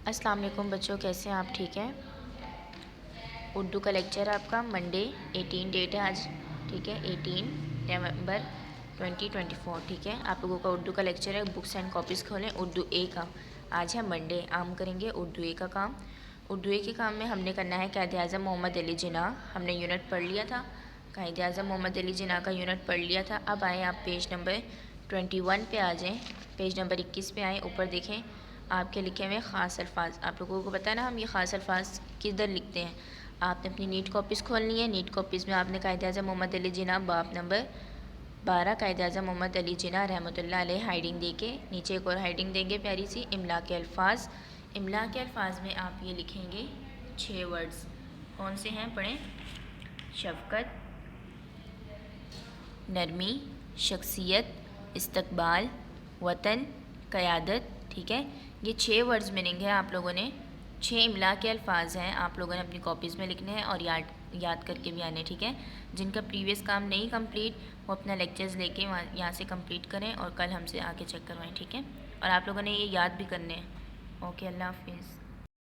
अस्सलाम वालेकुम बच्चों, कैसे हैं आप? ठीक है। उर्दू का लेक्चर आपका मंडे 18 डेट है आज, ठीक है, 18 नवंबर 2024, ठीक है। आप लोगों का उर्दू का लेक्चर है। बुक्स एंड कॉपीज़ खोलें। उर्दू ए का आज है मंडे, आम करेंगे उर्दू ए का काम। उर्दू ए के काम में हमने करना है कायदे आज़म मोहम्मद अली जिन्ना। हमने यूनिट पढ़ लिया था, कायदे आज़म मोहम्मद अली जिन्ना का यूनिट पढ़ लिया था। अब आए आप पेज नंबर 21 पे आ जाएँ, पेज नंबर 21 पे आएँ। ऊपर देखें आपके लिखे हुए ख़ास अल्फाज। आप लोगों को पता है ना हम ये ख़ास अल्फाज किधर लिखते हैं। आपने अपनी नीट कॉपीज़ खोलनी है। नीट कॉपीज़ में आपने कायदे आज़म मोहम्मद अली जिन्ना बाब नंबर 12 कायदे आज़म मोहम्मद अली जिन्ना रहमतुल्लाह अलैह हाइडिंग दे के नीचे एक और हाइडिंग देंगे प्यारी सी, इमला के अल्फाज। इमला के अल्फाज में आप ये लिखेंगे 6 वर्ड्स। कौन से हैं पढ़ें? शफ़क़त, नरमी, शख्सियत, इस्तकबाल, वतन, क़यादत, ठीक है। ये 6 वर्ड्स मीनिंग है। आप लोगों ने 6 इमला के अल्फाज हैं, आप लोगों ने अपनी कॉपीज़ में लिखने हैं और याद करके भी आने, ठीक है। जिनका प्रीवियस काम नहीं कंप्लीट वो अपना लेक्चर्स लेके वहाँ यहाँ से कंप्लीट करें और कल हमसे आके चेक करवाएं, ठीक है। और आप लोगों ने ये याद भी करने हैं। ओके, अल्लाह हाफिज़।